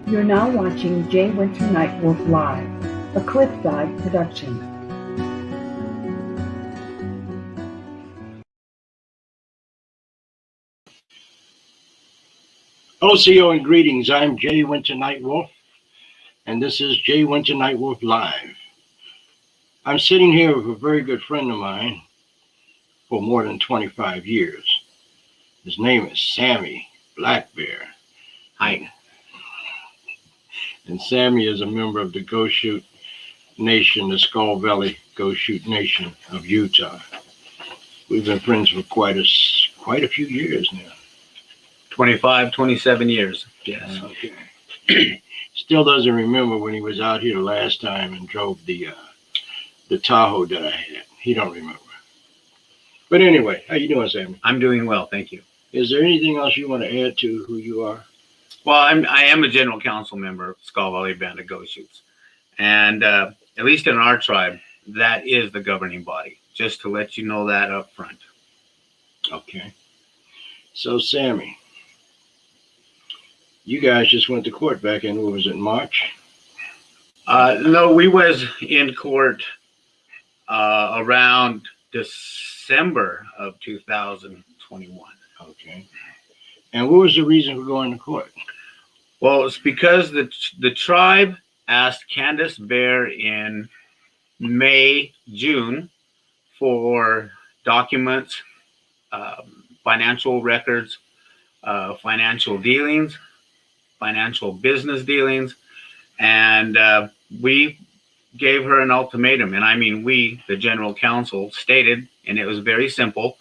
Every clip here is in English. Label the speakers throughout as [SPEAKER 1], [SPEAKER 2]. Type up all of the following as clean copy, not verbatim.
[SPEAKER 1] You're now watching Jay Winter Nightwolf Live, a Cliffside production.
[SPEAKER 2] OCO and greetings. I'm Jay Winter Nightwolf, and this is Jay Winter Nightwolf Live. I'm sitting here with a very good friend of mine for more than 25 years. His name is Sammy Blackbear.
[SPEAKER 3] Hi.
[SPEAKER 2] And Sammy is a member of the Goshute Nation, the Skull Valley Goshute Nation of Utah. We've been friends for quite a few years now.
[SPEAKER 3] 25, 27 years. Yes.
[SPEAKER 2] Okay. Still doesn't remember when he was out here the last time and drove the Tahoe that I had. He don't remember. But anyway, how you doing, Sammy?
[SPEAKER 3] I'm doing well, thank you.
[SPEAKER 2] Is there anything else you want to add to who you are?
[SPEAKER 3] Well, I am a general council member of Skull Valley Band of Goshutes. And at least in our tribe, that is the governing body, just to let you know that up front.
[SPEAKER 2] Okay. So, Sammy, you guys just went to court back in, what was it, March?
[SPEAKER 3] No, we was in court around December of 2021.
[SPEAKER 2] Okay. And what was the reason for going to court?
[SPEAKER 3] Well, it's because the tribe asked Candace Bear in May, June for documents, financial records, financial dealings, financial business dealings, and we gave her an ultimatum. And I mean, we, the general council, stated, and it was very simple,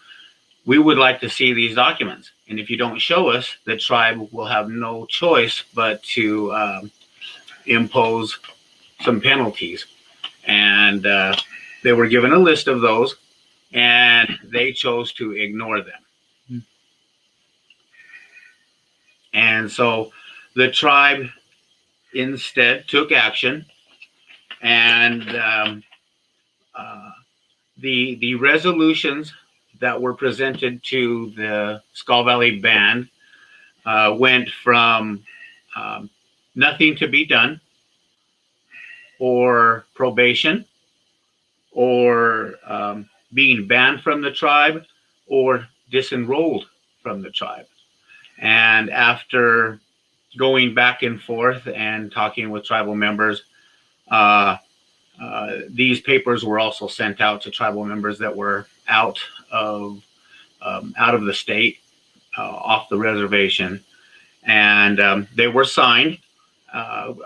[SPEAKER 3] we would like to see these documents. And if you don't show us, the tribe will have no choice but to impose some penalties. And they were given a list of those, and they chose to ignore them. And so the tribe instead took action, and the resolutions that were presented to the Skull Valley Band went from nothing to be done, or probation, or being banned from the tribe, or disenrolled from the tribe. And after going back and forth and talking with tribal members, these papers were also sent out to tribal members that were out of the state, off the reservation, and they were signed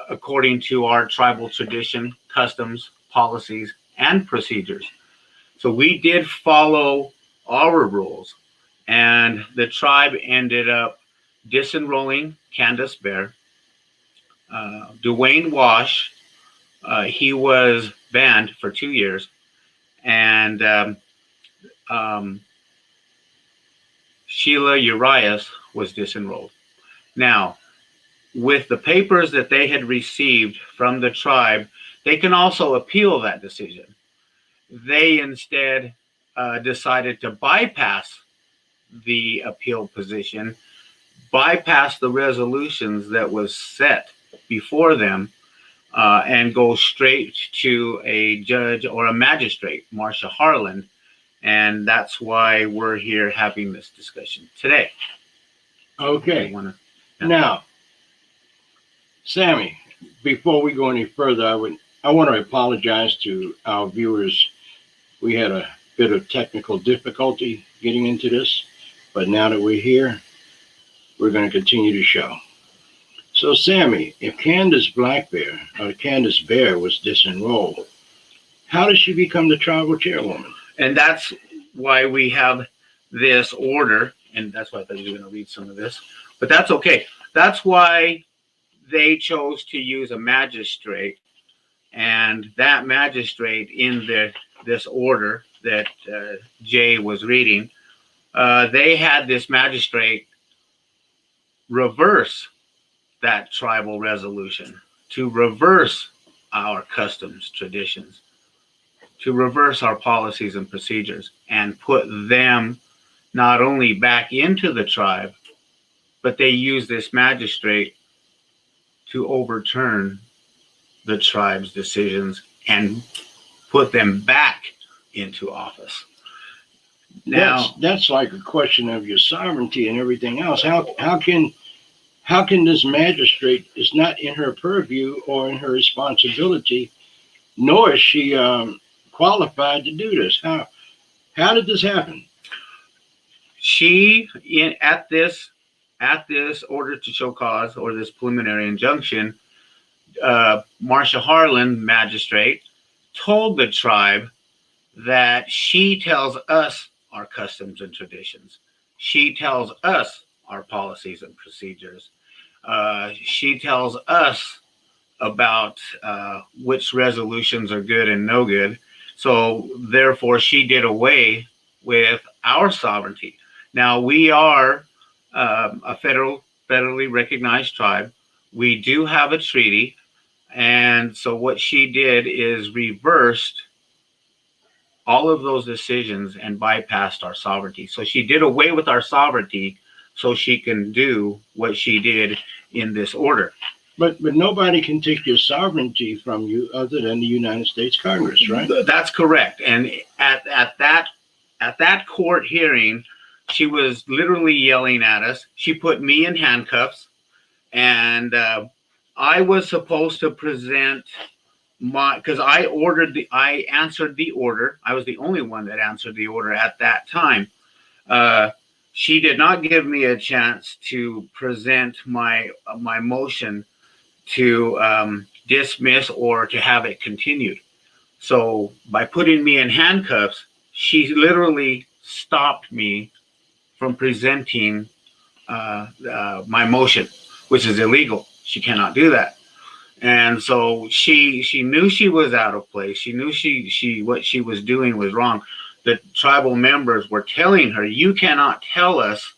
[SPEAKER 3] according to our tribal tradition, customs, policies, and procedures. So we did follow our rules, and the tribe ended up disenrolling Candace Bear. Dwayne Wash, he was banned for 2 years, and Sheila Urias was disenrolled. Now, with the papers that they had received from the tribe, they can also appeal that decision. They instead decided to bypass the appeal position, bypass the resolutions that was set before them, and go straight to a judge or a magistrate, Marcia Harlan. And that's why we're here having this discussion today.
[SPEAKER 2] Okay. Now, Sammy, before we go any further, I want to apologize to our viewers. We had a bit of technical difficulty getting into this, but now that we're here, we're going to continue the show. So, Sammy, if Candace Blackbear or Candace Bear was disenrolled, how did she become the tribal chairwoman?
[SPEAKER 3] And that's why we have this order, and that's why I thought you were going to read some of this, but that's okay. That's why they chose to use a magistrate, and that magistrate in this order that Jay was reading, they had this magistrate reverse that tribal resolution, to reverse our customs, traditions, to reverse our policies and procedures, and put them not only back into the tribe, but they use this magistrate to overturn the tribe's decisions and put them back into office. Now,
[SPEAKER 2] that's like a question of your sovereignty and everything else. How can this magistrate, is not in her purview or in her responsibility, nor is she qualified to do this? How did this happen?
[SPEAKER 3] She at this order to show cause, or this preliminary injunction, Marcia Harlan, magistrate, told the tribe that she tells us our customs and traditions. She tells us our policies and procedures. She tells us about which resolutions are good and no good. So therefore, she did away with our sovereignty. Now, we are a federally recognized tribe. We do have a treaty. And so what she did is reversed all of those decisions and bypassed our sovereignty. So she did away with our sovereignty so she can do what she did in this order.
[SPEAKER 2] But nobody can take your sovereignty from you other than the United States Congress, right?
[SPEAKER 3] That's correct. And at that court hearing, she was literally yelling at us. She put me in handcuffs, and I was supposed to present because I answered the order. I was the only one that answered the order at that time. She did not give me a chance to present my motion to dismiss or to have it continued. So by putting me in handcuffs, she literally stopped me from presenting my motion, which is illegal. She cannot do that. And so she knew she was out of place. She knew what she was doing was wrong. The tribal members were telling her, "You cannot tell us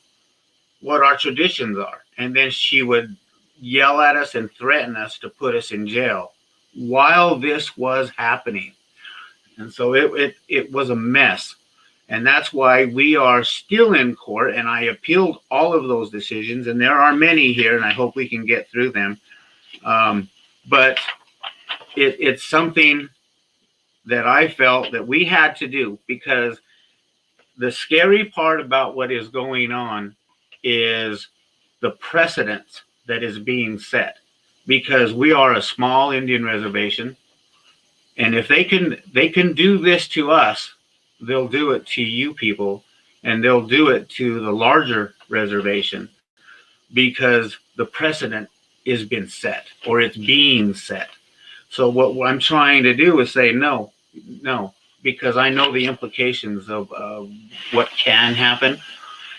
[SPEAKER 3] what our traditions are." And then she would yell at us and threaten us to put us in jail while this was happening. And so it was a mess. And that's why we are still in court. And I appealed all of those decisions. And there are many here, and I hope we can get through them. But it's something that I felt that we had to do, because the scary part about what is going on is the precedent that is being set, because we are a small Indian reservation. And if they can do this to us, they'll do it to you people, and they'll do it to the larger reservation, because the precedent is been set, or it's being set. So what I'm trying to do is say no, because I know the implications of what can happen.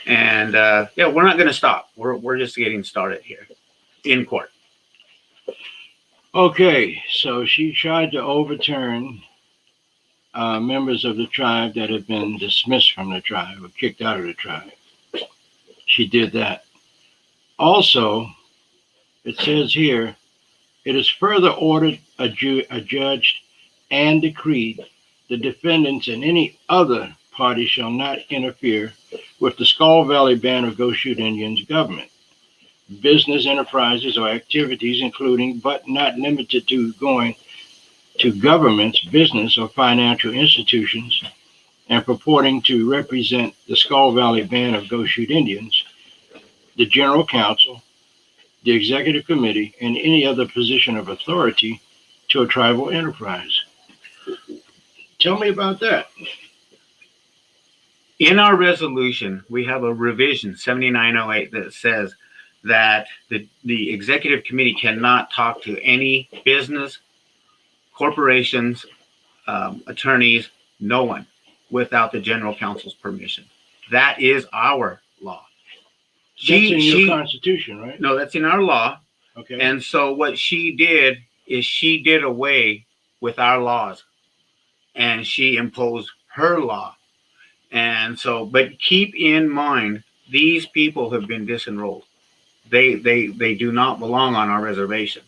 [SPEAKER 3] And yeah, we're not going to stop. We're just getting started here in court.
[SPEAKER 2] Okay, so she tried to overturn members of the tribe that had been dismissed from the tribe or kicked out of the tribe. She did that. Also, it says here, it is further ordered, adjudged, and decreed the defendants and any other party shall not interfere with the Skull Valley Band of Goshute Indians government, business enterprises or activities, including but not limited to going to governments, business, or financial institutions, and purporting to represent the Skull Valley Band of Goshute Indians, the General Council, the Executive Committee, and any other position of authority to a tribal enterprise. Tell me about that.
[SPEAKER 3] In our resolution, we have a revision 7908 that says that the Executive Committee cannot talk to any business, corporations, attorneys, no one, without the General Council's permission. That is our law.
[SPEAKER 2] That's in your Constitution, right?
[SPEAKER 3] No, that's in our law.
[SPEAKER 2] Okay.
[SPEAKER 3] And so what she did is she did away with our laws, and she imposed her law. And so, but keep in mind, these people have been disenrolled. They do not belong on our reservation.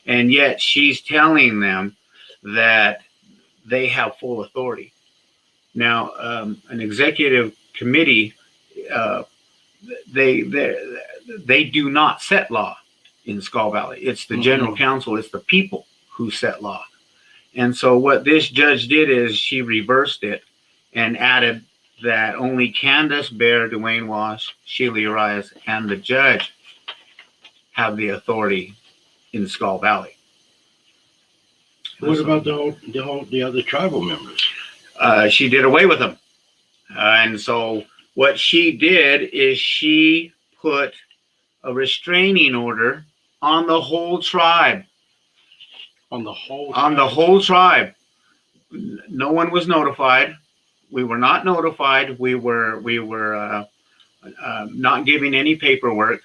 [SPEAKER 3] And yet she's telling them that they have full authority. Now, an executive committee, they do not set law in Skull Valley. It's the general council, it's the people who set law. And so what this judge did is she reversed it and added that only Candace Bear, Dwayne Wash, Sheila Urias, and the judge have the authority in Skull Valley.
[SPEAKER 2] What about the other tribal members?
[SPEAKER 3] She did away with them. And so what she did is she put a restraining order on the whole tribe.
[SPEAKER 2] On the whole
[SPEAKER 3] tribe? On the whole tribe. No one was notified. We were not notified. We were not giving any paperwork.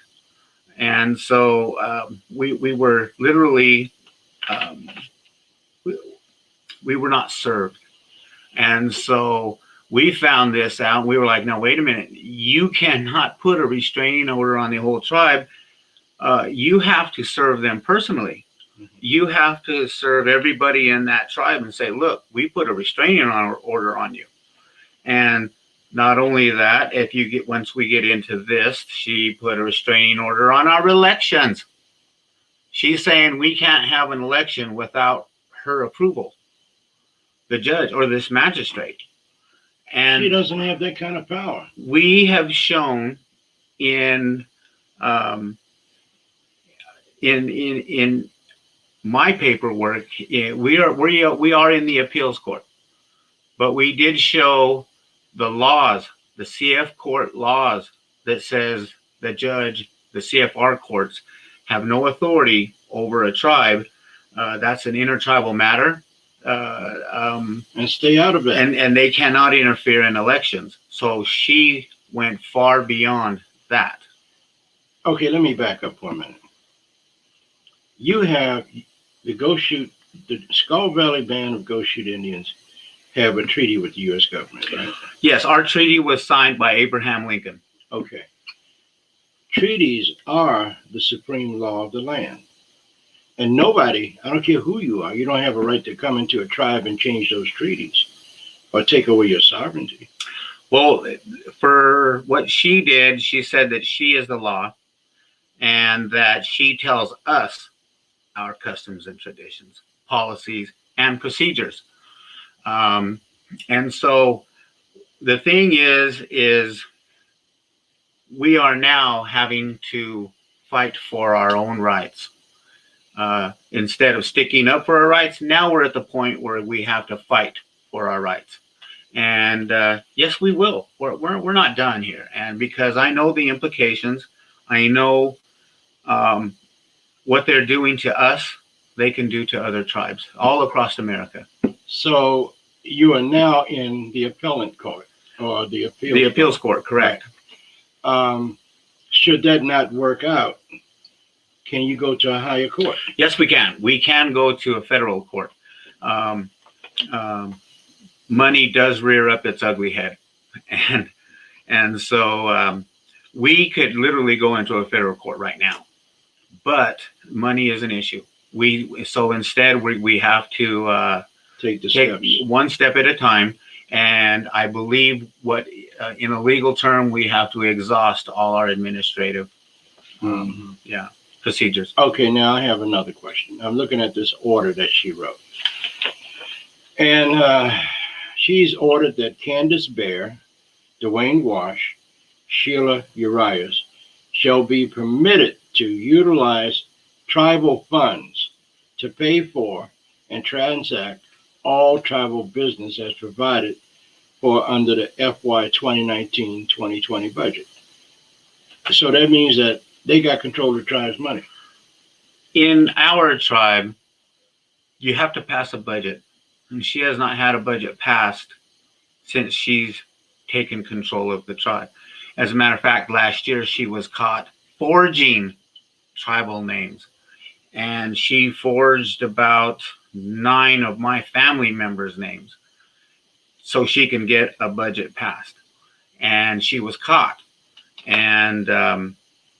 [SPEAKER 3] And so we were literally, we were not served. And so we found this out. We were like, no, wait a minute. You cannot put a restraining order on the whole tribe. You have to serve them personally. You have to serve everybody in that tribe and say, look, we put a restraining order on you. And not only that, once we get into this, she put a restraining order on our elections. She's saying we can't have an election without her approval, the judge or this magistrate. And
[SPEAKER 2] she doesn't have that kind of power.
[SPEAKER 3] We have shown in my paperwork, we are in the appeals court, but we did show the laws, the CF court laws that says the judge, the CFR courts have no authority over a tribe. That's an intertribal matter.
[SPEAKER 2] And stay out of it.
[SPEAKER 3] And they cannot interfere in elections. So she went far beyond that.
[SPEAKER 2] Okay, let me back up for a minute. You have the Skull Valley Band of Goshute Indians have a treaty with the U.S. government, right?
[SPEAKER 3] Yes, our treaty was signed by Abraham Lincoln.
[SPEAKER 2] Okay. Treaties are the supreme law of the land. And nobody, I don't care who you are, you don't have a right to come into a tribe and change those treaties or take away your sovereignty.
[SPEAKER 3] Well, for what she did, she said that she is the law and that she tells us our customs and traditions, policies, and procedures. And so the thing is we are now having to fight for our own rights. Instead of sticking up for our rights, now we're at the point where we have to fight for our rights. And yes, we will. We're not done here. And because I know the implications, I know what they're doing to us, they can do to other tribes all across America.
[SPEAKER 2] So you are now in the appellate court or the
[SPEAKER 3] appeals court, correct.
[SPEAKER 2] Right. Should that not work out, can you go to a higher court?
[SPEAKER 3] Yes, we can. We can go to a federal court. Money does rear up its ugly head. And so we could literally go into a federal court right now, but money is an issue. So instead we have to
[SPEAKER 2] take
[SPEAKER 3] steps, one step at a time. And I believe in a legal term, we have to exhaust all our administrative procedures.
[SPEAKER 2] Okay, now I have another question. I'm looking at this order that she wrote. And she's ordered that Candace Bear, Dwayne Wash, Sheila Urias shall be permitted to utilize tribal funds to pay for and transact all tribal business as provided for under the FY 2019-2020 budget. So that means that they got control of the tribe's money.
[SPEAKER 3] In our tribe, you have to pass a budget. And she has not had a budget passed since she's taken control of the tribe. As a matter of fact, last year she was caught forging tribal names. And she forged about 9 of my family members' names so she can get a budget passed. And she was caught. And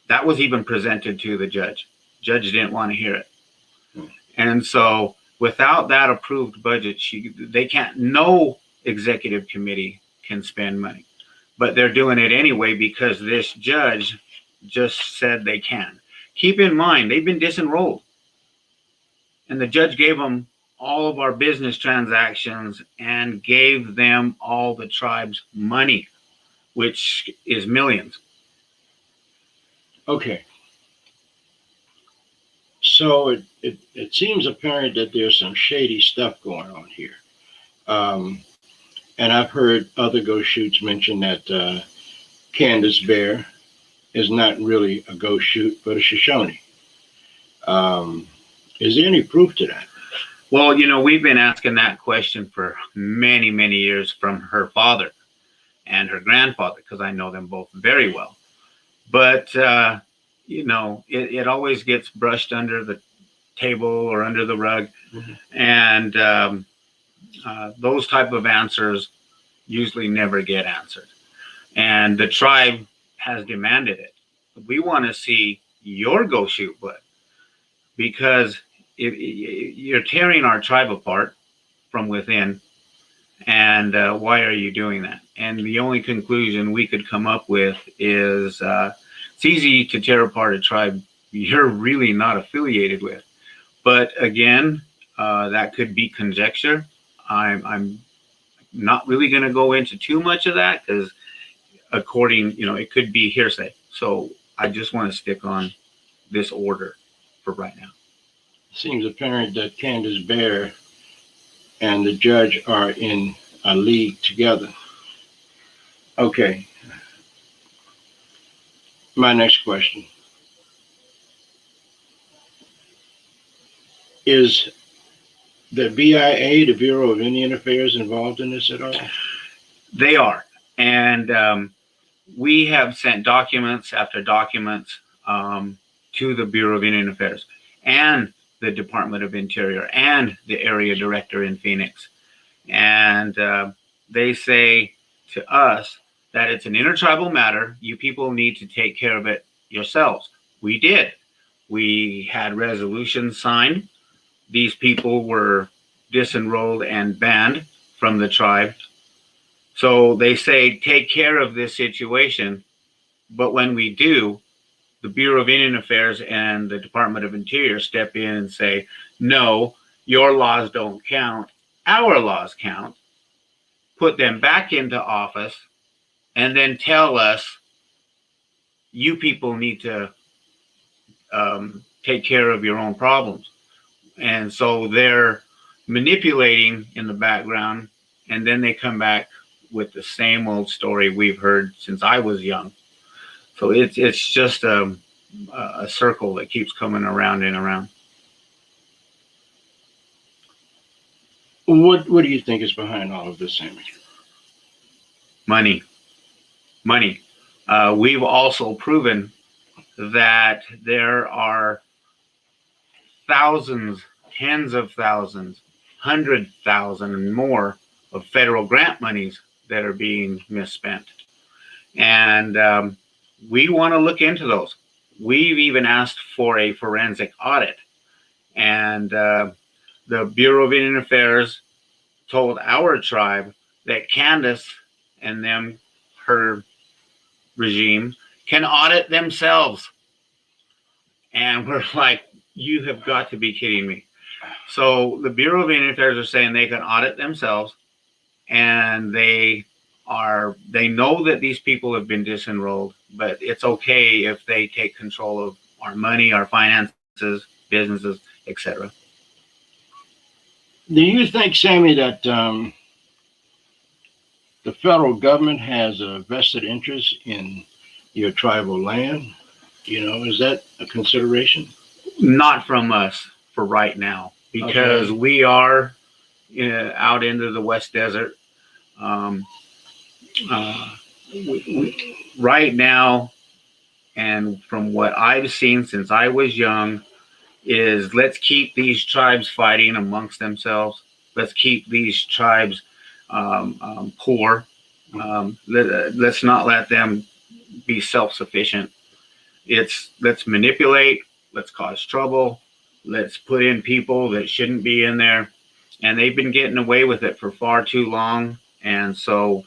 [SPEAKER 3] that was even presented to the judge. Judge didn't want to hear it. And so without that approved budget, no executive committee can spend money. But they're doing it anyway because this judge just said they can. Keep in mind, they've been disenrolled. And the judge gave them all of our business transactions and gave them all the tribe's money, which is millions.
[SPEAKER 2] Okay. So it seems apparent that there's some shady stuff going on here. And I've heard other Goshutes mention that Candace Bear is not really a Goshute, but a Shoshone. Is there any proof to that?
[SPEAKER 3] Well, you know, we've been asking that question for many, many years from her father and her grandfather, because I know them both very well. But, you know, it always gets brushed under the table or under the rug. Mm-hmm. And those type of answers usually never get answered. And the tribe has demanded it. We want to see your Goshute blood, because you're tearing our tribe apart from within. And why are you doing that? And the only conclusion we could come up with is it's easy to tear apart a tribe you're really not affiliated with. But again, that could be conjecture. I'm not really going to go into too much of that, because according, you know, it could be hearsay. So I just want to stick on this order for right now.
[SPEAKER 2] Seems apparent that Candace Bear and the judge are in a league together. Okay. My next question. Is the BIA, the Bureau of Indian Affairs, involved in this at all?
[SPEAKER 3] They are. And we have sent documents after documents to the Bureau of Indian Affairs and the Department of Interior and the area director in Phoenix. And they say to us that it's an intertribal matter. You people need to take care of it yourselves. We did. We had resolutions signed. These people were disenrolled and banned from the tribe. So they say, take care of this situation. But when we do, the Bureau of Indian Affairs and the Department of Interior step in and say, no, your laws don't count. Our laws count. Put them back into office and then tell us, you people need to take care of your own problems. And so they're manipulating in the background, and then they come back with the same old story we've heard since I was young. So it's just a circle that keeps coming around and around.
[SPEAKER 2] What do you think is behind all of this, Sammy?
[SPEAKER 3] Money. We've also proven that there are thousands, tens of thousands, 100,000 and more of federal grant monies that are being misspent. And we want to look into those. We've even asked for a forensic audit. And the Bureau of Indian Affairs told our tribe that Candace and them, her regime, can audit themselves. And we're like, you have got to be kidding me. So the Bureau of Indian Affairs are saying they can audit themselves, and they know that these people have been disenrolled, but it's okay if they take control of our money, our finances, businesses, etc.
[SPEAKER 2] Do you think, Sammy, that the federal government has a vested interest in your tribal land? You know, is that a consideration?
[SPEAKER 3] Not from us for right now, because we are out into the West Desert. Right now, and from what I've seen since I was young, is let's keep these tribes fighting amongst themselves. Let's keep these tribes poor. Let's not let them be self-sufficient. Let's manipulate, let's cause trouble, let's put in people that shouldn't be in there. And they've been getting away with it for far too long. And so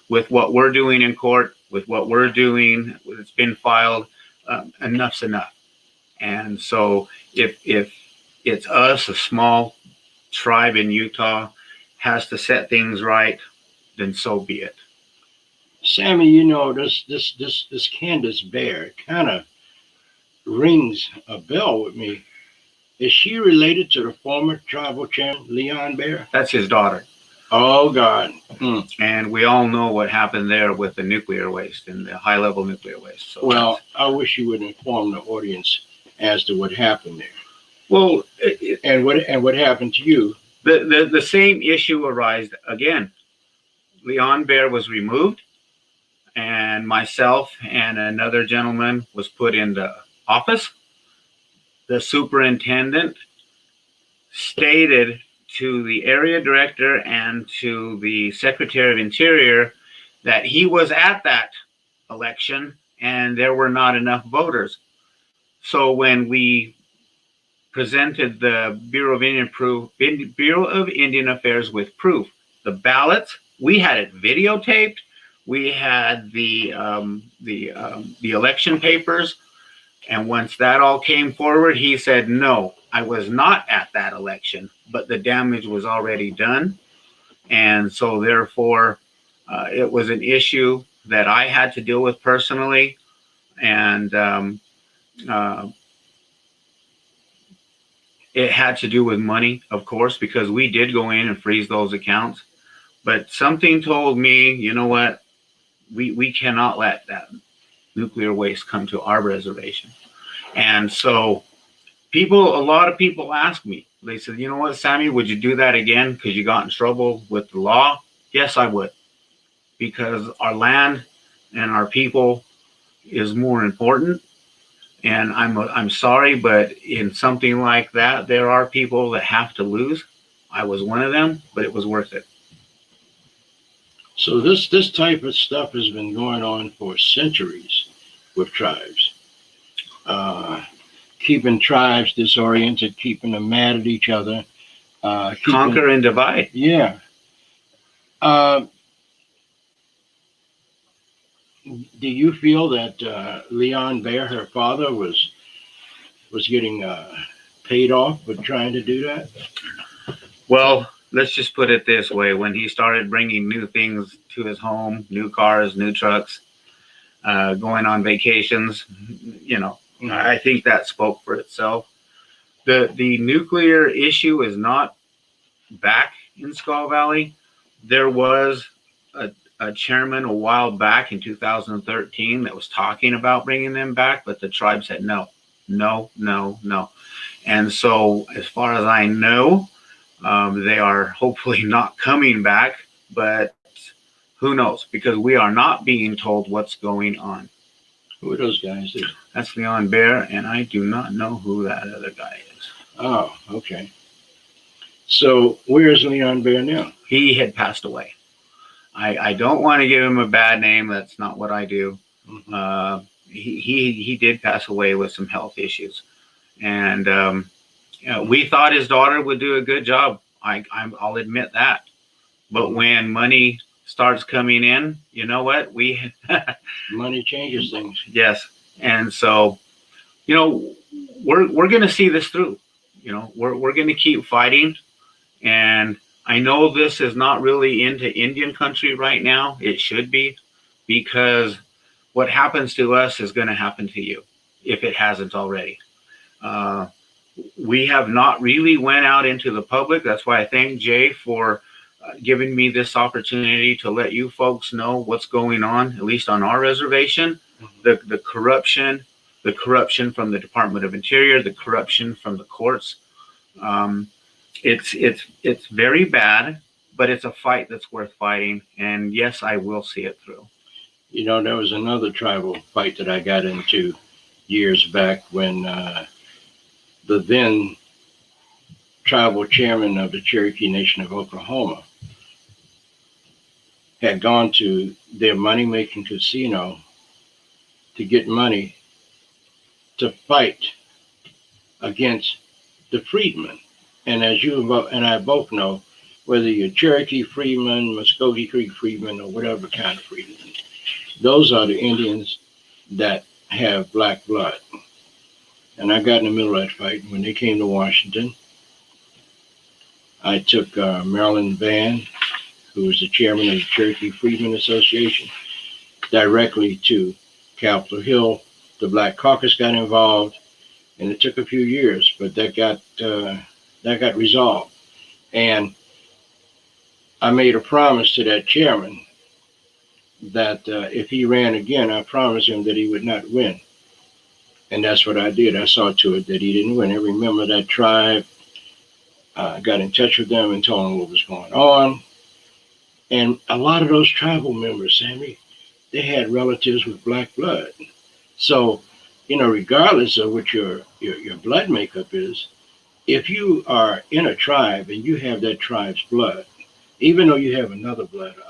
[SPEAKER 3] with what we're doing in court, with what we're doing, it's been filed, enough's enough. And so if it's us, a small tribe in Utah, has to set things right, then so be it.
[SPEAKER 2] Sammy, you know, this Candace Bear kind of rings a bell with me. Is she related to the former tribal chairman, Leon Bear?
[SPEAKER 3] That's his daughter.
[SPEAKER 2] Oh, God.
[SPEAKER 3] And we all know what happened there with the nuclear waste and the high-level nuclear waste. So
[SPEAKER 2] well, I wish you would inform the audience as to what happened there.
[SPEAKER 3] Well,
[SPEAKER 2] and what happened to you?
[SPEAKER 3] The same issue arose again. Leon Bear was removed, and myself and another gentleman was put into office. The superintendent stated to the area director and to the Secretary of Interior that he was at that election and there were not enough voters. So when we presented the Bureau of Indian Affairs with proof, the ballots, we had it videotaped. We had the election papers. And once that all came forward, he said, no, I was not at that election, but the damage was already done. And so therefore, it was an issue that I had to deal with personally. And it had to do with money, of course, because we did go in and freeze those accounts. But something told me, you know what, we cannot let that nuclear waste come to our reservation. And so a lot of people ask me, they said, you know what, Sammy, would you do that again because you got in trouble with the law? Yes, I would, because our land and our people is more important. And I'm sorry, but in something like that, there are people that have to lose. I was one of them, but it was worth it.
[SPEAKER 2] So this type of stuff has been going on for centuries with tribes. Keeping tribes disoriented, keeping them mad at each other.
[SPEAKER 3] Conquer and divide.
[SPEAKER 2] Yeah. Do you feel that Leon Bear, her father, was getting paid off for trying to do that?
[SPEAKER 3] Well, let's just put it this way. When he started bringing new things to his home, new cars, new trucks, going on vacations, you know, I think that spoke for itself. The nuclear issue is not back in Skull Valley. There was a chairman a while back in 2013 that was talking about bringing them back, but the tribe said no. And so as far as I know, they are hopefully not coming back, but who knows? Because we are not being told what's going on.
[SPEAKER 2] Who are those guys?
[SPEAKER 3] That's Leon Bear, and I do not know who that other guy is.
[SPEAKER 2] Oh, okay. So where's Leon Bear now?
[SPEAKER 3] He had passed away. I don't want to give him a bad name. That's not what I do. Mm-hmm. He did pass away with some health issues, and we thought his daughter would do a good job. I'll admit that. But when money starts coming in, you know what?
[SPEAKER 2] Money changes things.
[SPEAKER 3] Yes, and so you know we're going to see this through. You know, we're going to keep fighting, and I know this is not really into Indian country right now. It should be, because what happens to us is going to happen to you if it hasn't already. We have not really went out into the public. That's why I thank Jay for giving me this opportunity to let you folks know what's going on, at least on our reservation. Mm-hmm. The corruption from the Department of Interior, the corruption from the courts. It's very bad, but it's a fight that's worth fighting. And yes, I will see it through.
[SPEAKER 2] You know, there was another tribal fight that I got into years back when the then tribal chairman of the Cherokee Nation of Oklahoma had gone to their money-making casino to get money to fight against the freedmen. And as you and I both know, whether you're Cherokee freedmen, Muskogee Creek freedmen, or whatever kind of freedmen, those are the Indians that have black blood. and I got in the middle of that fight. And when they came to Washington, I took Marilyn Van, who was the chairman of the Cherokee Freedmen Association, directly to Capitol Hill. The Black Caucus got involved, and it took a few years, but that got resolved. And I made a promise to that chairman that if he ran again, I promised him that he would not win. And that's what I did. I saw to it that he didn't win. Every member of that tribe got in touch with them and told them what was going on. And a lot of those tribal members, Sammy, they had relatives with black blood. So, regardless of what your blood makeup is, if you are in a tribe and you have that tribe's blood, even though you have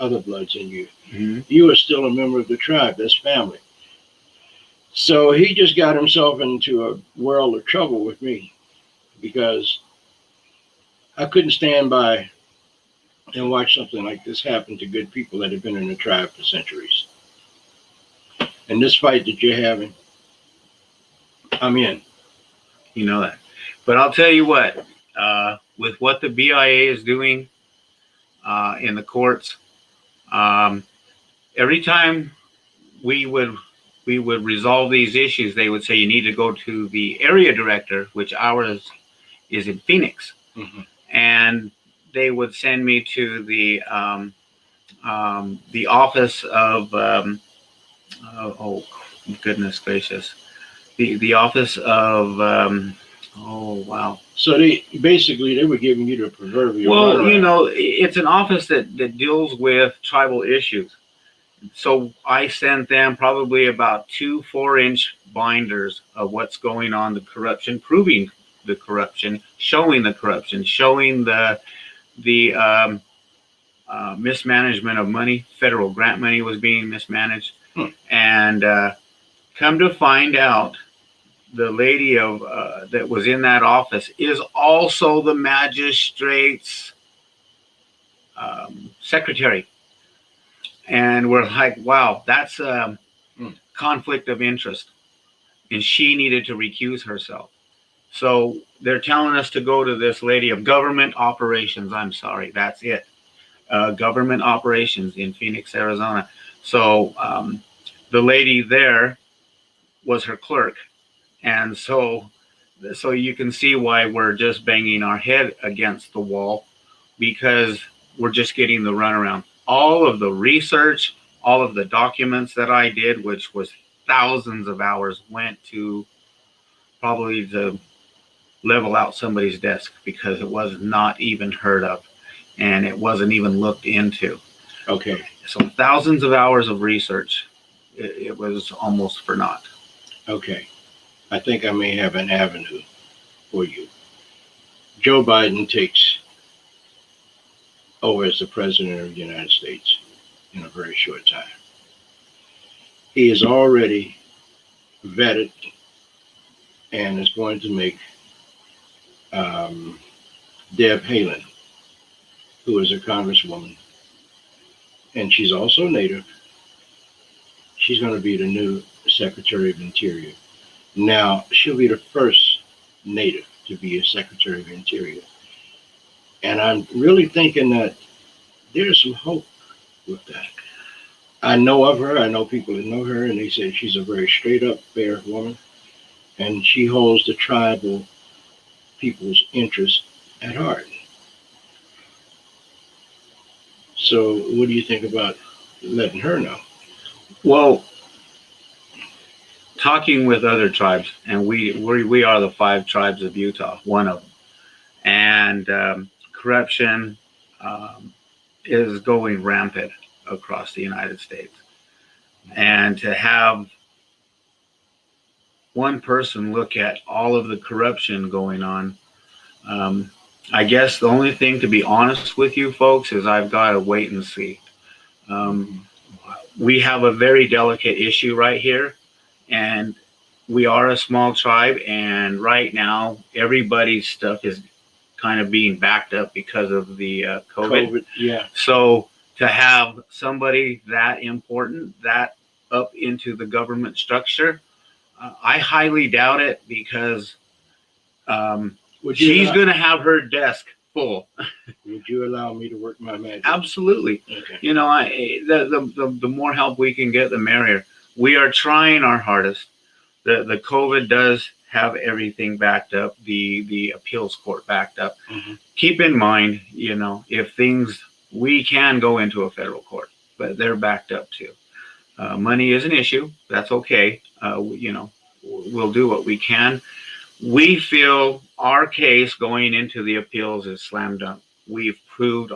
[SPEAKER 2] other bloods in you, you are still a member of the tribe. That's family. So he just got himself into a world of trouble with me because I couldn't stand by and watch something like this happen to good people that have been in the tribe for centuries. And this fight that you're having, I'm in.
[SPEAKER 3] You know that. But I'll tell you what, with what the BIA is doing in the courts, every time we would resolve these issues, they would say you need to go to the area director, which ours is in Phoenix. And they would send me to the office of oh goodness gracious, the office of oh wow.
[SPEAKER 2] So they were giving you the proverbial.
[SPEAKER 3] Well, it's an office that deals with tribal issues. So I sent them probably about 2 4-inch binders of what's going on, the corruption, proving the corruption, showing the corruption, showing the mismanagement of money. Federal grant money was being mismanaged. And come to find out, the lady that was in that office is also the magistrate's secretary. And we're like, wow, that's a conflict of interest. And she needed to recuse herself. So they're telling us to go to this lady of government operations. I'm sorry, that's it. Government operations in Phoenix, Arizona. So the lady there was her clerk. And so you can see why we're just banging our head against the wall, because we're just getting the runaround. All of the research, all of the documents that I did, which was thousands of hours, went to probably to level out somebody's desk, because it was not even heard of and it wasn't even looked into.
[SPEAKER 2] Okay.
[SPEAKER 3] So thousands of hours of research, it was almost for naught.
[SPEAKER 2] Okay. I think I may have an avenue for you. Joe Biden takes over as the president of the United States in a very short time. He is already vetted and is going to make Deb Haaland, who is a congresswoman, and she's also Native. She's going to be the new Secretary of Interior. Now, she'll be the first Native to be a Secretary of Interior. And I'm really thinking that there's some hope with that. I know of her. I know people that know her, and they say she's a very straight up, fair woman. And she holds the tribal people's interest at heart. So what do you think about letting her know?
[SPEAKER 3] Well, talking with other tribes, and we are the 5 tribes of Utah, one of them. And corruption is going rampant across the United States. And to have one person look at all of the corruption going on, I guess the only thing, to be honest with you folks, is I've got to wait and see. We have a very delicate issue right here, and we are a small tribe, and right now everybody's stuff is kind of being backed up because of the COVID.
[SPEAKER 2] Yeah.
[SPEAKER 3] So to have somebody that important, that up into the government structure, I highly doubt it because
[SPEAKER 2] Would you
[SPEAKER 3] she's
[SPEAKER 2] allow,
[SPEAKER 3] going to have her desk full.
[SPEAKER 2] would you allow me to work my magic?
[SPEAKER 3] Absolutely.
[SPEAKER 2] Okay.
[SPEAKER 3] You know, the more help we can get, the merrier. We are trying our hardest. The COVID does have everything backed up, the appeals court backed up.
[SPEAKER 2] Mm-hmm.
[SPEAKER 3] Keep in mind, you know, if things, we can go into a federal court, but they're backed up too. Money is an issue. That's okay. You know, we'll do what we can. We feel our case going into the appeals is slam dunk. We've proved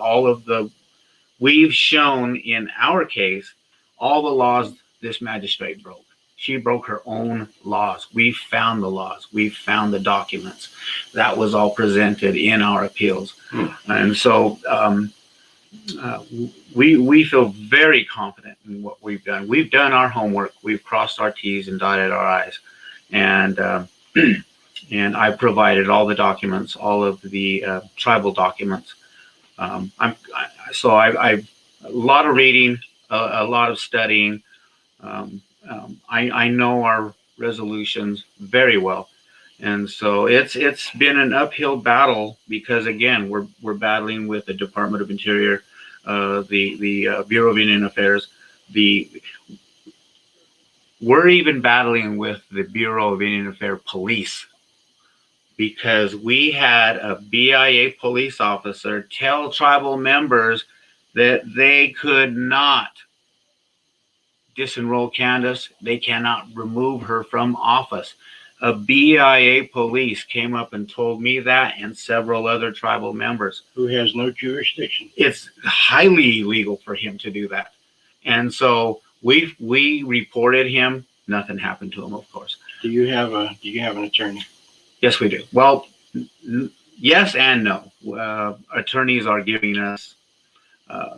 [SPEAKER 3] we've shown in our case all the laws this magistrate broke. She broke her own laws. We found the laws. We found the documents. That was all presented in our appeals. And so we feel very confident in what we've done. We've done our homework. We've crossed our T's and dotted our I's. And and I provided all the documents, all of the tribal documents. I've a lot of reading, a lot of studying. I know our resolutions very well, and so it's been an uphill battle because again we're battling with the Department of Interior, the Bureau of Indian Affairs, we're even battling with the Bureau of Indian Affairs police. Because we had a BIA police officer tell tribal members that they could not disenroll Candace. They cannot remove her from office. A BIA police came up and told me that and several other tribal members.
[SPEAKER 2] Who has no jurisdiction.
[SPEAKER 3] It's highly illegal for him to do that. And so we reported him. Nothing happened to him, of course.
[SPEAKER 2] Do you have an attorney?
[SPEAKER 3] Yes, we do. Well, yes and no. Attorneys are giving us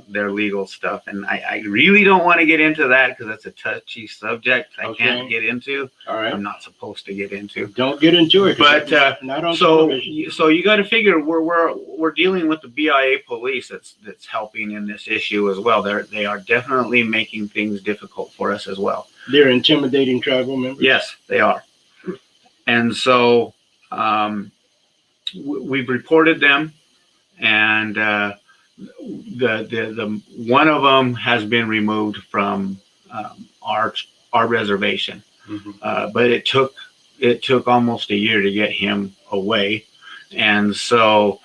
[SPEAKER 3] their legal stuff, and I really don't want to get into that because that's a touchy subject. I can't get into.
[SPEAKER 2] All right.
[SPEAKER 3] I'm not supposed to get into.
[SPEAKER 2] Don't get into it.
[SPEAKER 3] But
[SPEAKER 2] not on
[SPEAKER 3] so
[SPEAKER 2] television.
[SPEAKER 3] you got to figure we're dealing with the BIA police that's helping in this issue as well. They are definitely making things difficult for us as well.
[SPEAKER 2] They're intimidating tribal members.
[SPEAKER 3] Yes, they are, and so. We've reported them, and the one of them has been removed from our reservation.
[SPEAKER 2] Mm-hmm.
[SPEAKER 3] But it took almost a year to get him away, and so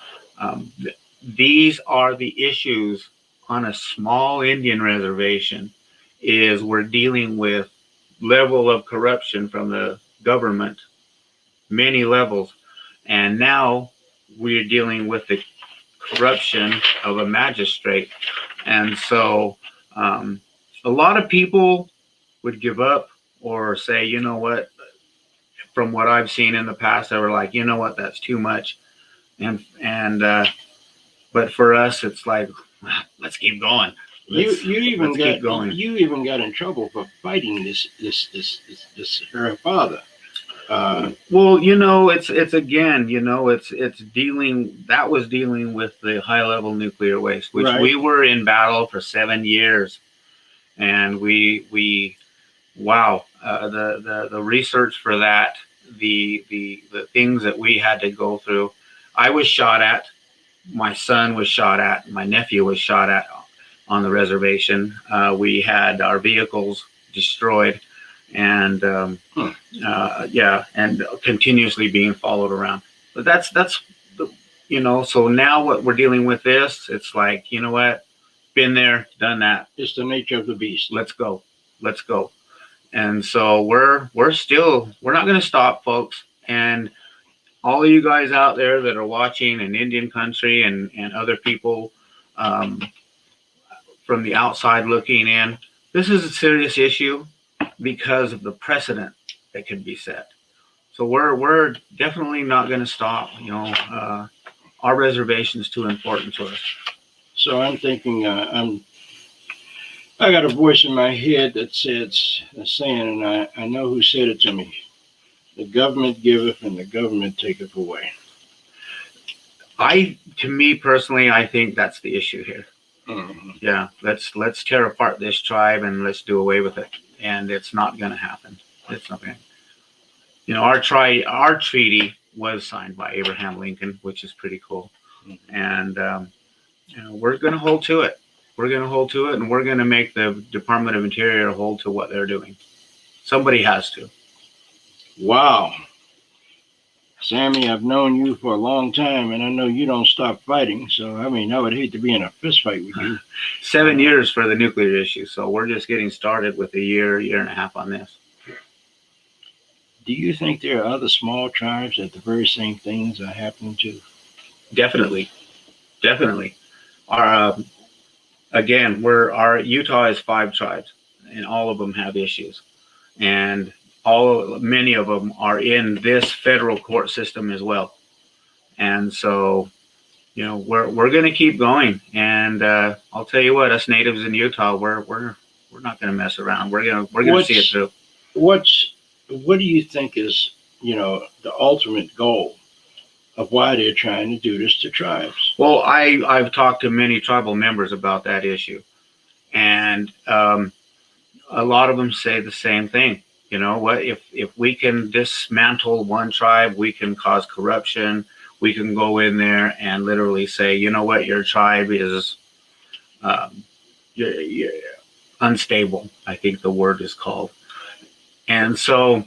[SPEAKER 3] these are the issues on a small Indian reservation. Is we're dealing with level of corruption from the government. Many levels, and now we're dealing with the corruption of a magistrate, and so a lot of people would give up or say, you know what, from what I've seen in the past, they were like, you know what, that's too much, and but for us, it's like, let's keep going.
[SPEAKER 2] You even got in trouble for fighting her father.
[SPEAKER 3] Well, you know, it's again, you know, it's dealing with the high level nuclear waste, which
[SPEAKER 2] right.
[SPEAKER 3] We were in battle for 7 years, and the research for that, the things that we had to go through. I was shot at, my son was shot at, my nephew was shot at on the reservation. We had our vehicles destroyed. And and continuously being followed around. But that's the, you know. So now what we're dealing with it's like, you know what, been there, done that.
[SPEAKER 2] It's the nature of the beast.
[SPEAKER 3] Let's go. And so we're not going to stop, folks. And all of you guys out there that are watching in Indian country and other people from the outside looking in, this is a serious issue. Because of the precedent that can be set, so we're definitely not going to stop. You know, our reservation is too important to us.
[SPEAKER 2] So I'm thinking, I got a voice in my head that says a saying, and I know who said it to me: "The government giveth, and the government taketh away."
[SPEAKER 3] To me personally, I think that's the issue here.
[SPEAKER 2] Mm-hmm.
[SPEAKER 3] Yeah, let's tear apart this tribe and let's do away with it. And it's not going to happen. It's not going. our treaty was signed by Abraham Lincoln, which is pretty cool. And we're going to hold to it. We're going to hold to it, and we're going to make the Department of Interior hold to what they're doing. Somebody has to.
[SPEAKER 2] Wow. Sammy, I've known you for a long time, and I know you don't stop fighting. So, I mean, I would hate to be in a fist fight with you.
[SPEAKER 3] 7 years for the nuclear issue. So we're just getting started with a year and a half on this.
[SPEAKER 2] Do you think there are other small tribes that the very same things are happening to?
[SPEAKER 3] Definitely. Our Utah is 5 tribes, and all of them have issues, and many of them are in this federal court system as well. And so, we're going to keep going. And I'll tell you what, us natives in Utah, we're not going to mess around. We're going to see it through.
[SPEAKER 2] What do you think is the ultimate goal of why they're trying to do this to tribes?
[SPEAKER 3] Well, I've talked to many tribal members about that issue, and a lot of them say the same thing. You know what? If we can dismantle one tribe, we can cause corruption. We can go in there and literally say, you know what, your tribe is you're unstable, I think the word is called. And so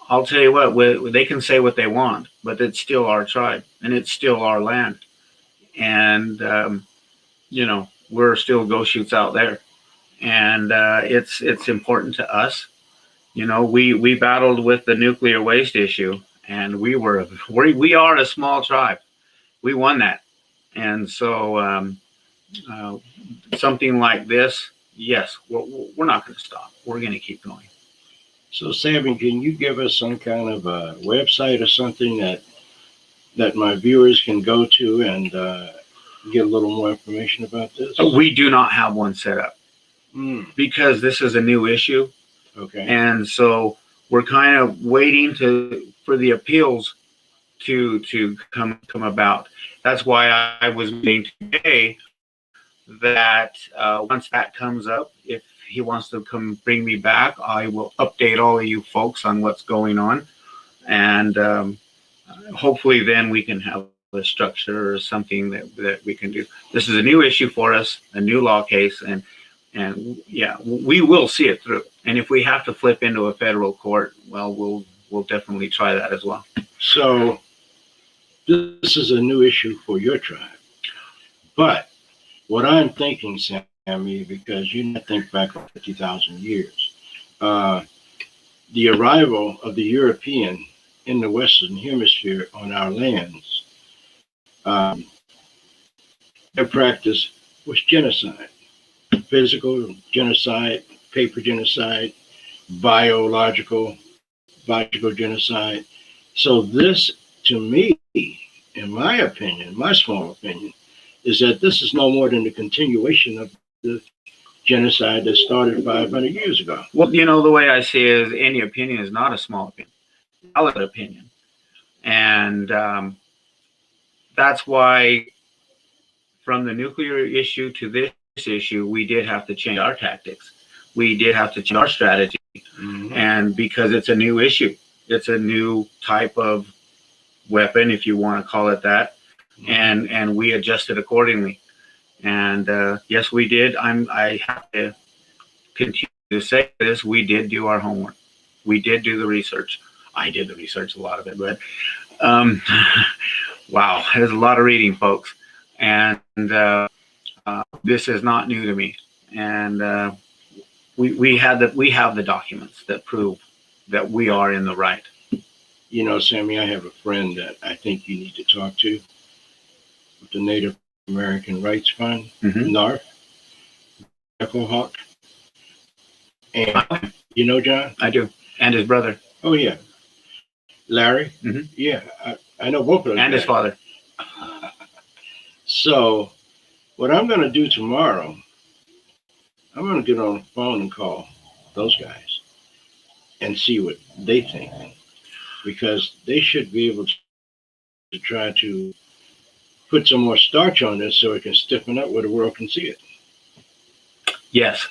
[SPEAKER 3] I'll tell you what, they can say what they want, but it's still our tribe and it's still our land. And, we're still Goshutes out there. And it's important to us. We battled with the nuclear waste issue, and we are a small tribe. We won that. And so something like this, yes, we're not going to stop. We're going to keep going.
[SPEAKER 2] So, Sammy, can you give us some kind of a website or something that my viewers can go to and get a little more information about this?
[SPEAKER 3] We do not have one set up because this is a new issue.
[SPEAKER 2] Okay.
[SPEAKER 3] And so we're kind of waiting for the appeals to come about. That's why I was saying today that once that comes up, if he wants to come bring me back, I will update all of you folks on what's going on. And hopefully then we can have a structure or something that we can do. This is a new issue for us, a new law case, and yeah, we will see it through. And if we have to flip into a federal court, well, we'll definitely try that as well.
[SPEAKER 2] So this is a new issue for your tribe. But what I'm thinking, Sammy, because you think back 50,000 years, the arrival of the European in the Western Hemisphere on our lands, their practice was genocide. Physical genocide, paper genocide, biological genocide. So this, to me, in my opinion, my small opinion, is that this is no more than the continuation of the genocide that started 500 years ago.
[SPEAKER 3] Well, the way I see it is any opinion is not a small opinion, valid opinion. And that's why from the nuclear issue to this issue, we did have to change our tactics. We did have to change our strategy. Mm-hmm. And because it's a new issue, it's a new type of weapon, if you want to call it that. Mm-hmm. And we adjusted accordingly. And yes, we did. I have to continue to say this. We did do our homework. We did do the research. I did the research, a lot of it, but wow, there's a lot of reading, folks. And this is not new to me, and we have the documents that prove that we are in the right.
[SPEAKER 2] Sammy, I have a friend that I think you need to talk to with the Native American Rights Fund, NARF, Echo Hawk, and John?
[SPEAKER 3] I do, and his brother.
[SPEAKER 2] Oh yeah, Larry.
[SPEAKER 3] Mm-hmm.
[SPEAKER 2] Yeah, I know both of them.
[SPEAKER 3] And his father.
[SPEAKER 2] So what I'm going to do tomorrow, I'm going to get on the phone and call those guys and see what they think, because they should be able to try to put some more starch on this so it can stiffen up where the world can see it.
[SPEAKER 3] Yes.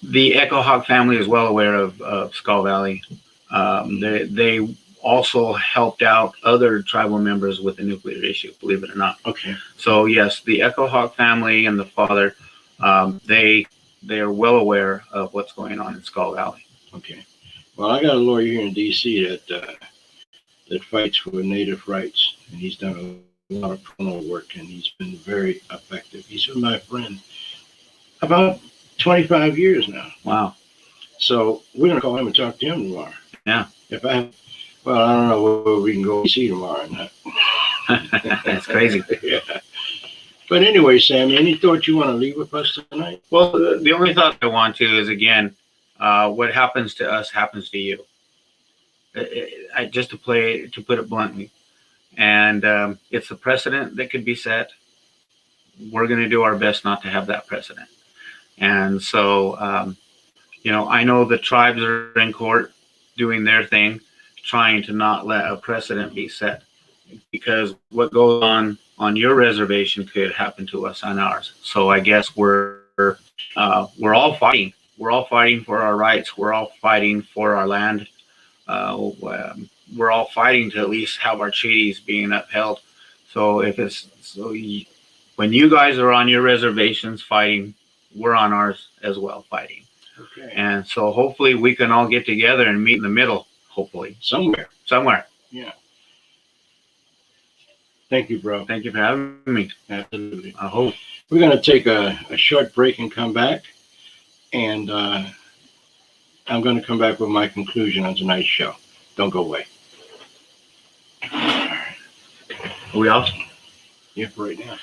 [SPEAKER 3] The Echo Hawk family is well aware of Skull Valley. They also helped out other tribal members with the nuclear issue, believe it or not.
[SPEAKER 2] Okay.
[SPEAKER 3] So yes, the Echo Hawk family and the father, they are well aware of what's going on in Skull Valley.
[SPEAKER 2] Okay. Well, I got a lawyer here in D.C. that fights for Native rights, and he's done a lot of pro bono work, and he's been very effective. He's been my friend about 25 years now.
[SPEAKER 3] Wow.
[SPEAKER 2] So we're gonna call him and talk to him tomorrow.
[SPEAKER 3] Yeah.
[SPEAKER 2] If I, well, I don't know whether we can go see tomorrow or not.
[SPEAKER 3] That's crazy.
[SPEAKER 2] Yeah. But anyway, Sammy, any thoughts you want to leave with us tonight?
[SPEAKER 3] Well, the only thought I want to is, again, what happens to us happens to you. Just to put it bluntly, and it's a precedent that could be set. We're going to do our best not to have that precedent. And so, I know the tribes are in court doing their thing, trying to not let a precedent be set, because what goes on your reservation could happen to us on ours. So I guess we're all fighting. We're all fighting for our rights. We're all fighting for our land. We're all fighting to at least have our treaties being upheld. So when you guys are on your reservations fighting, we're on ours as well fighting.
[SPEAKER 2] Okay.
[SPEAKER 3] And so hopefully we can all get together and meet in the middle. Hopefully
[SPEAKER 2] Somewhere. Yeah. Thank you, bro.
[SPEAKER 3] Thank you for having me.
[SPEAKER 2] Absolutely.
[SPEAKER 3] I hope.
[SPEAKER 2] We're going to take a short break and come back. And I'm going to come back with my conclusion on tonight's show. Don't go away.
[SPEAKER 3] Are we off?
[SPEAKER 2] Yeah, for right now.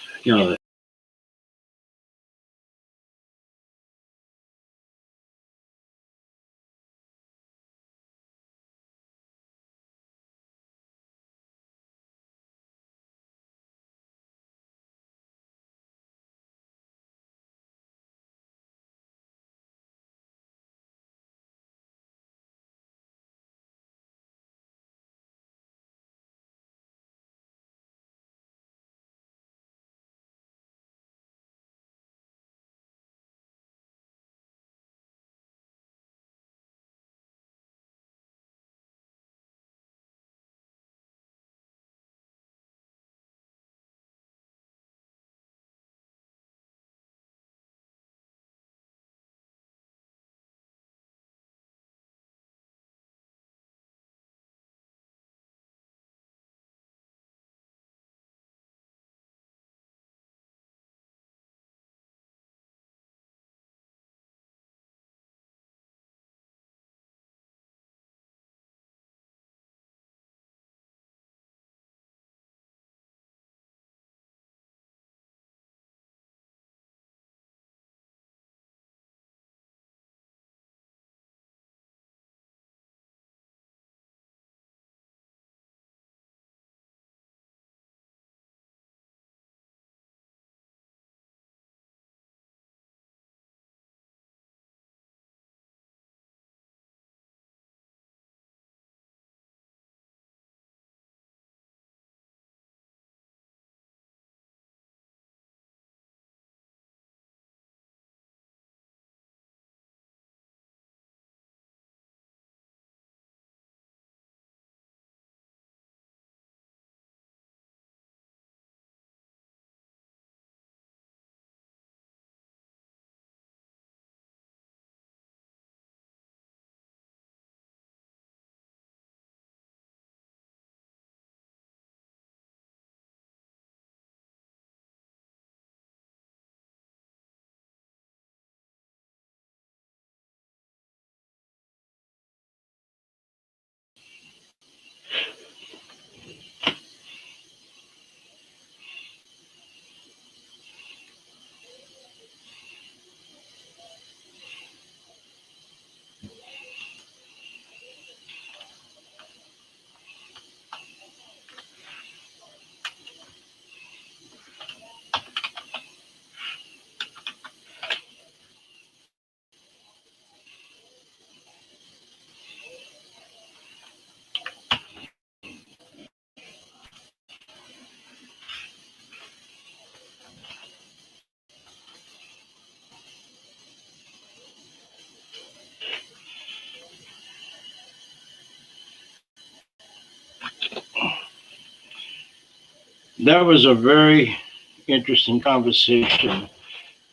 [SPEAKER 2] That was a very interesting conversation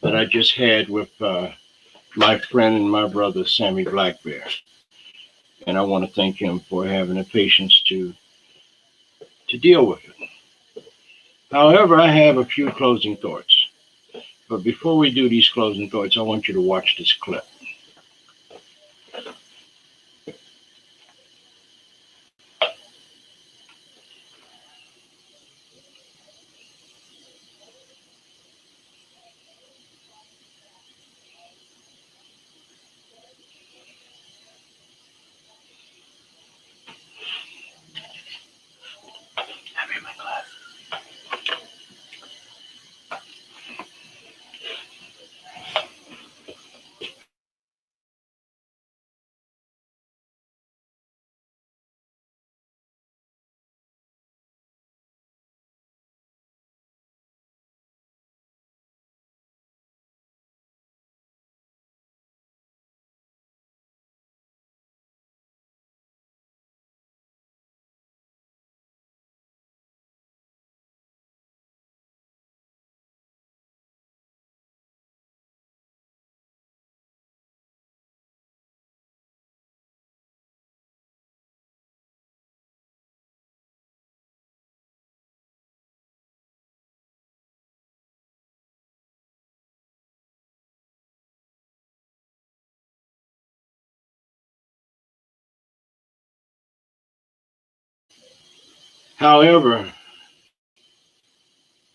[SPEAKER 2] that I just had with my friend and my brother, Sammy Blackbear. And I want to thank him for having the patience to deal with it. However, I have a few closing thoughts. But before we do these closing thoughts, I want you to watch this clip. However,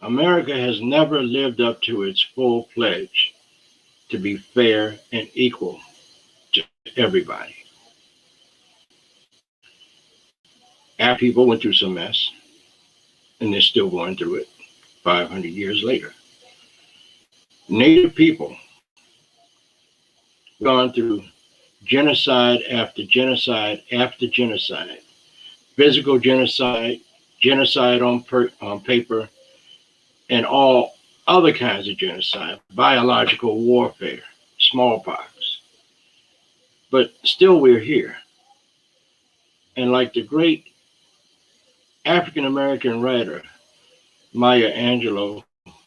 [SPEAKER 2] America has never lived up to its full pledge to be fair and equal to everybody. Our people went through some mess, and they're still going through it 500 years later. Native people gone through genocide after genocide after genocide, physical genocide, genocide on paper, and all other kinds of genocide, biological warfare, smallpox. But still we're here. And like the great African-American writer, Maya Angelou,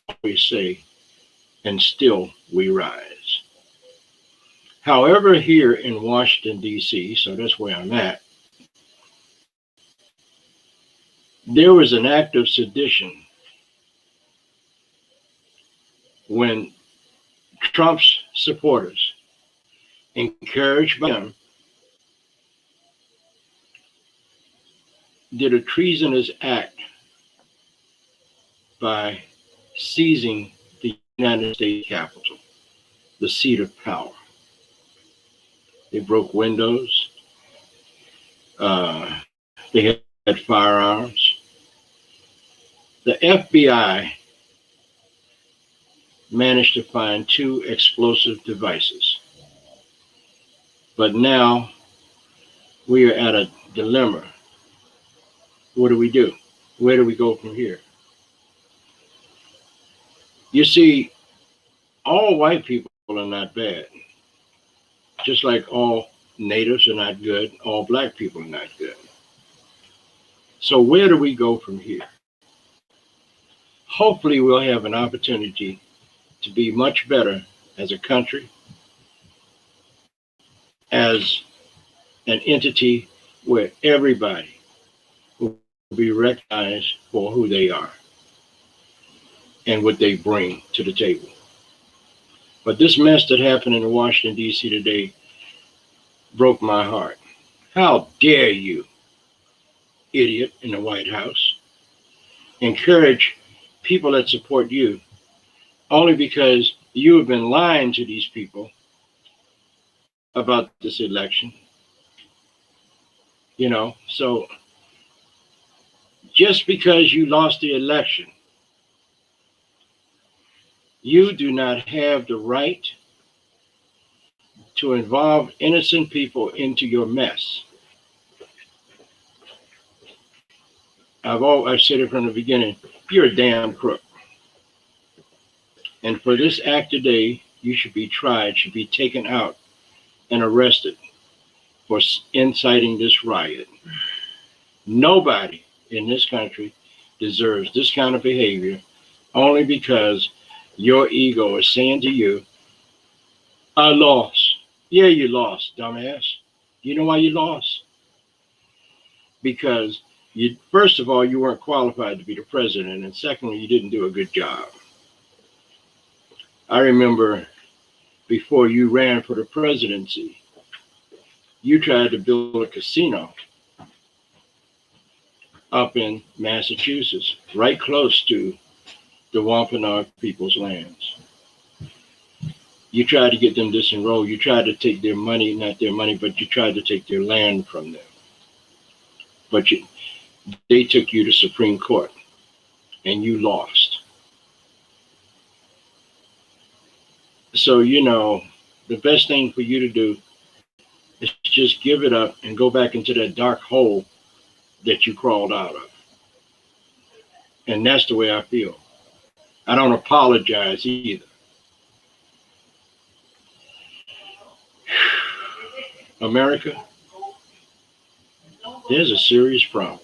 [SPEAKER 2] always say, and still we rise. However, here in Washington, D.C., so that's where I'm at, there was an act of sedition when Trump's supporters, encouraged by him, did a treasonous act by seizing the United States Capitol, the seat of power. They broke windows. They had firearms. The FBI managed to find 2 explosive devices. But now we are at a dilemma. What do we do? Where do we go from here? You see, all white people are not bad. Just like all natives are not good, all black people are not good. So where do we go from here? Hopefully we'll have an opportunity to be much better as a country, as an entity where everybody will be recognized for who they are and what they bring to the table. But this mess that happened in Washington, D.C. today broke my heart. How dare you, idiot in the White House, encourage people that support you only because you have been lying to these people about this election. You know, so just because you lost the election, you do not have the right to involve innocent people into your mess. I've said it from the beginning, you're a damn crook. And for this act today, you should be tried, should be taken out and arrested for inciting this riot. Nobody in this country deserves this kind of behavior only because your ego is saying to you, I lost. Yeah, you lost, dumbass. You know why you lost? Because you, first of all, you weren't qualified to be the president, and secondly, you didn't do a good job. I remember before you ran for the presidency, you tried to build a casino up in Massachusetts, right close to the Wampanoag people's lands. You tried to get them disenrolled. You tried to take their money, not their money, but you tried to take their land from them. But they took you to Supreme Court, and you lost. So, you know, the best thing for you to do is just give it up and go back into that dark hole that you crawled out of. And that's the way I feel. I don't apologize either. America, there's a serious problem.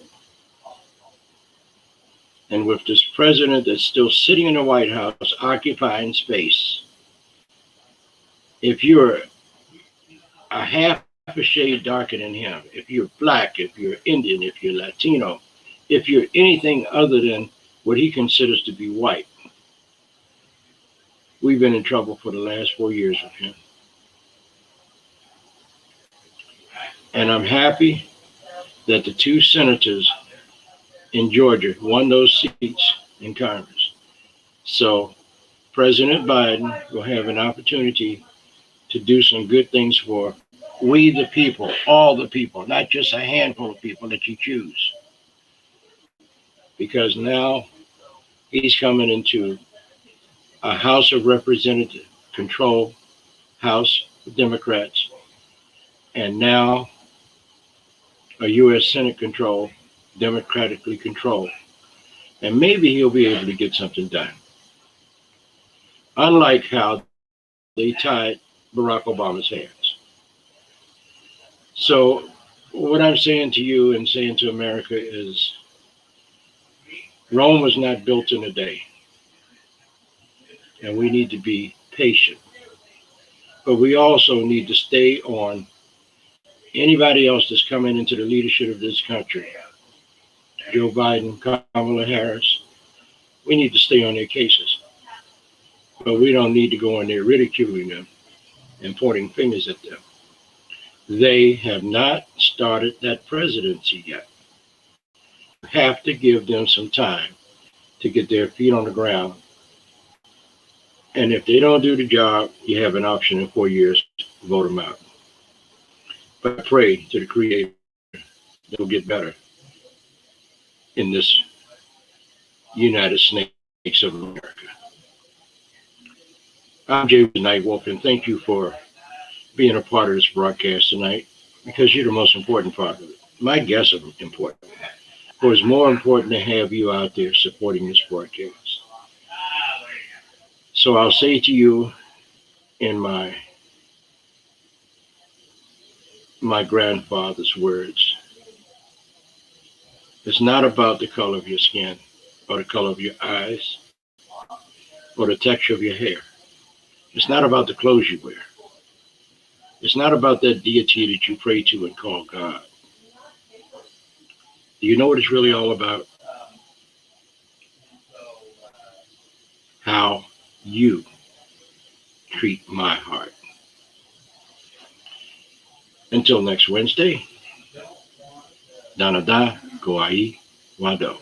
[SPEAKER 2] And with this president that's still sitting in the White House occupying space, if you're a half a shade darker than him, if you're black, if you're Indian, if you're Latino, if you're anything other than what he considers to be white, we've been in trouble for the last 4 years with him. And I'm happy that the 2 senators in Georgia won those seats in Congress. So President Biden will have an opportunity to do some good things for we the people, all the people, not just a handful of people that you choose. Because now he's coming into a House of Representative control, House of Democrats, and now a U.S. Senate control, democratically controlled. And maybe he'll be able to get something done. Unlike how they tied Barack Obama's hands. So what I'm saying to you and saying to America is Rome was not built in a day. And we need to be patient. But we also need to stay on anybody else that's coming into the leadership of this country. Joe Biden, Kamala Harris, we need to stay on their cases. But we don't need to go in there ridiculing them and pointing fingers at them. They have not started that presidency yet. You have to give them some time to get their feet on the ground. And if they don't do the job, you have an option in 4 years to vote them out. But I pray to the Creator that will get better in this United States of America. I'm Jay Winter Nightwolf, and thank you for being a part of this broadcast tonight, because you're the most important part of it. My guests are important. But it's more important to have you out there supporting this broadcast. So I'll say to you in my grandfather's words, it's not about the color of your skin or the color of your eyes or the texture of your hair. It's not about the clothes you wear. It's not about that deity that you pray to and call God. Do you know what it's really all about? How you treat my heart. Until next Wednesday, Danada Goai Wado.